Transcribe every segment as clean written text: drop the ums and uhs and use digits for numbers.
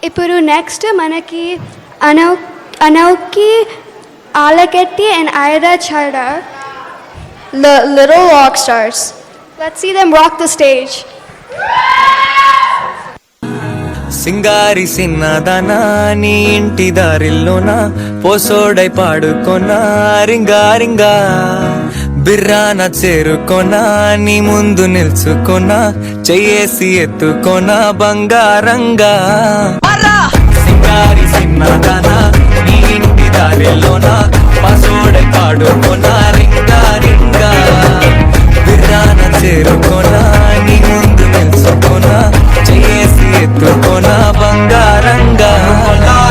ఇప్పుడు నెక్స్ట్ మనకి అనౌకి ఆలగట్టి and Aira చైడా, the little rock stars. Let's see them rock the stage. సింగారి సిన్నదనా నీ ఇంటి దారిల్లోన పోసోడై పాడుకొనా రింగా రింగా బిర్రాన చేరుకొనా నీ ముందు నిల్చుకొనా చెయ్యేసి ఎత్తుకొనా బంగారంగా. సింగారి సిన్నదనా నీ ఇంటి దారిల్లోన పోసోడై పాడుకొనా రింగా రింగా బిర్రాన చేరుకొనా నీ ముందు నిల్చుకొనా చెయ్యేసి ఎత్తుకొనా బంగారంగా.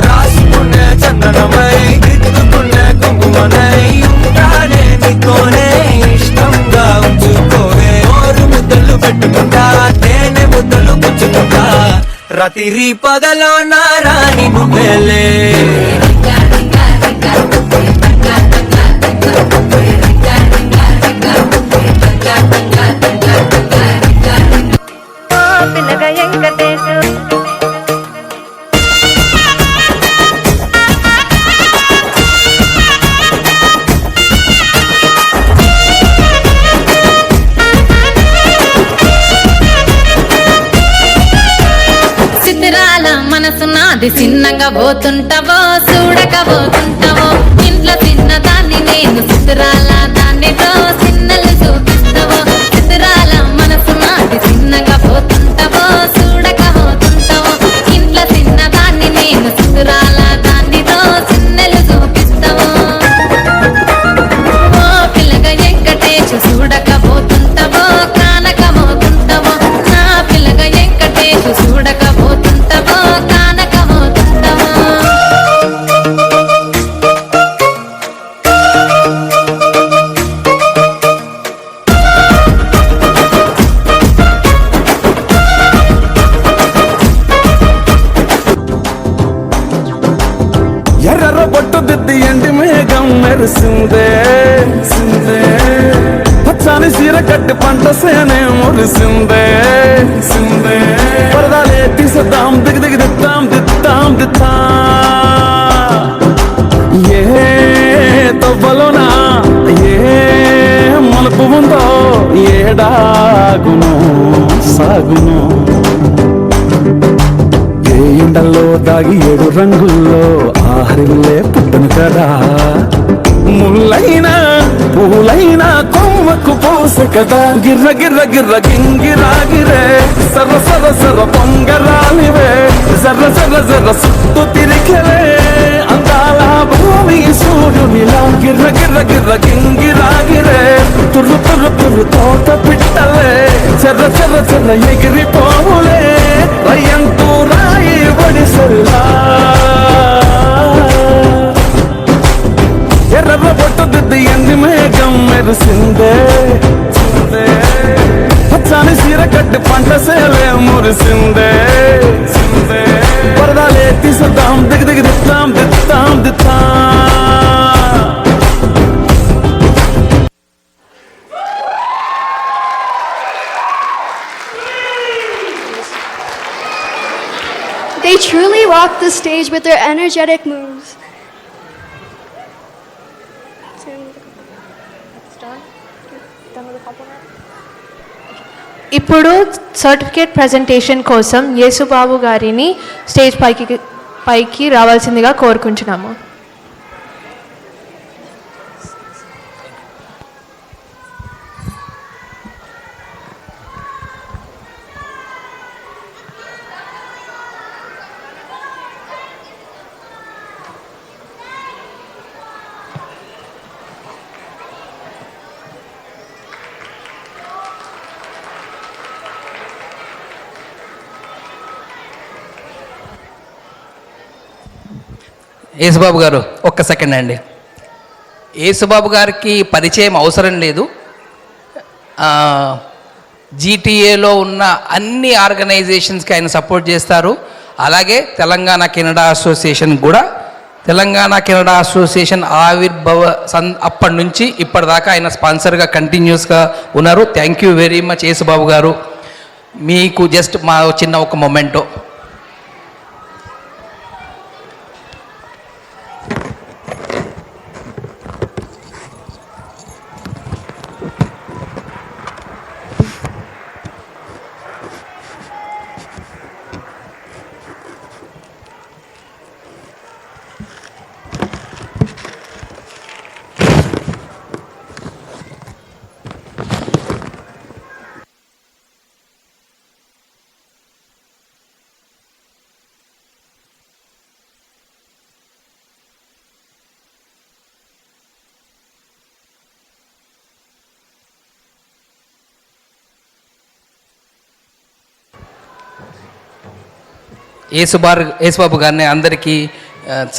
రాసుకునే చందనమై దిద్దుకునే కుంకుమనై ఉంటానే నీతోనే ఇష్టంగా ఉంచుకోవే. ఓరు ముద్దలు పెట్టుకుంటా తేనె ముద్దలు పుచ్చుకుంటా రాత్రి పగలో నా రాణి నువ్వేలే. మనసునాది చిన్నగా పోతుంటావో చూడకపోతుంటావో ఇంట్లో చిన్నదాన్ని నేను చిత్రాల దానితో చిన్నలు చూపిస్తావో. చిత్రాల మనసునాది చిన్నగా పోతుంటావో చూడకపోతుంటావో ఇంట్లో చిన్నదాన్ని నేను చిత్రాల దానితో చిన్నలు చూపిస్తావో. ఓ పిల్లగా వెంకటేశు చూడకపోతుంటావో కానకపోతుంటావో నా పిల్లగా వెంకటేశు చూడకపోతుంటావో ఎర్ర బొట్టు దిద్ది ఎండి మేఘం మెరిసిందే సిందే పచ్చాని సీర కట్టి పంట సేనే మురిసిందే సిందే పరదాలే తీసేద్దాం దిగి దిగి దిద్దాం దిద్దాం దిద్దా. ఏ తవ్వలోనా ఏ మలుపు ఉందో ఏడాగును సాగును. ఏ ఎండల్లో దాగి 7 రంగుల్లో ఆహరిల్లే పుట్టను కదా. ముల్లైనా పూలైనా కొమ్మకు పోసే కదా. గిర్ర గిర్ర గిర్ర గింగిరాగిరే సర్ర సర్ర సర్ర పొంగరాలివే జర్ర జర్ర జర్ర సుత్తు తిరిగలే అందాల భూమి సూర్యునిలా. గిర్ర గిర్ర గిర్ర గింగిరాగిరే తుర్రు తుర్రు తుర్రు తోట పిట్టలే చెర్ర చెర్ర చెర్ర ఎగిరిపోవులే రయ్యంతూ రాయి బడిసెల్లా. ఎర్ర బొట్టు దిద్ది ఎండి మేఘం మెరిసిందే పచ్చాని సీర కట్టి పంట సేలే మురిసిందే పరదాలే తీసేద్దాం దిగి దిగి దిద్దాం దిద్దాం దిద్దా. They truly rock the stage with their energetic moves. ఇప్పుడు సర్టిఫికేట్ ప్రజెంటేషన్ కోసం యేసుబాబు గారిని స్టేజ్ పైకి రావాల్సిందిగా కోరుకుంటున్నాము. యేసుబాబు గారు ఒక్క సెకండ్ అండి. యేసుబాబు గారికి పరిచయం అవసరం లేదు. జీటీఏలో ఉన్న అన్ని ఆర్గనైజేషన్స్కి ఆయన సపోర్ట్ చేస్తారు. అలాగే తెలంగాణ కెనడా అసోసియేషన్ కూడా, తెలంగాణ కెనడా అసోసియేషన్ ఆవిర్భవ అప్పటి నుంచి ఇప్పటిదాకా ఆయన స్పాన్సర్గా కంటిన్యూస్గా ఉన్నారు. Thank you very much Yesubabu గారు. మీకు జస్ట్ మా చిన్న ఒక మొమెంటో. యేసుబాబు గారిని అందరికీ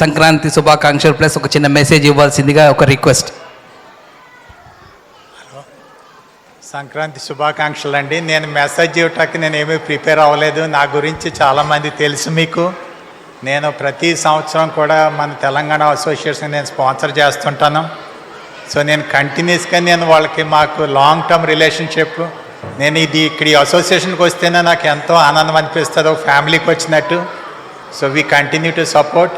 సంక్రాంతి శుభాకాంక్షలు ప్లస్ ఒక చిన్న మెసేజ్ ఇవ్వాల్సిందిగా ఒక రిక్వెస్ట్. సంక్రాంతి శుభాకాంక్షలు అండి. నేను మెసేజ్ ఇవ్వటానికి నేను ఏమీ ప్రిపేర్ అవ్వలేదు. నా గురించి చాలామంది తెలుసు మీకు. నేను ప్రతి సంవత్సరం కూడా మన తెలంగాణ అసోసియేషన్ నేను స్పాన్సర్ చేస్తుంటాను. సో నేను కంటిన్యూస్గా నేను వాళ్ళకి మాకు లాంగ్ టర్మ్ రిలేషన్షిప్. నేను ఇక్కడ ఈ అసోసియేషన్కి వస్తేనే నాకు ఎంతో ఆనందం అనిపిస్తుంది, ఒక ఫ్యామిలీకి వచ్చినట్టు. So we continue to support.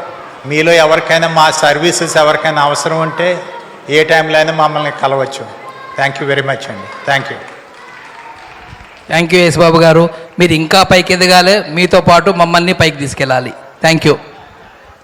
మీలో ఎవరికైనా మా సర్వీసెస్ ఎవరికైనా అవసరం ఉంటే ఏ టైంలో అయినా మమ్మల్ని కలవచ్చు. థ్యాంక్ యూ వెరీ మచ్ అండి. Thank you. యేసుబాబు గారు, మీరు ఇంకా పైకి ఎదగాలి, మీతో పాటు మమ్మల్ని పైకి తీసుకెళ్ళాలి. Thank you.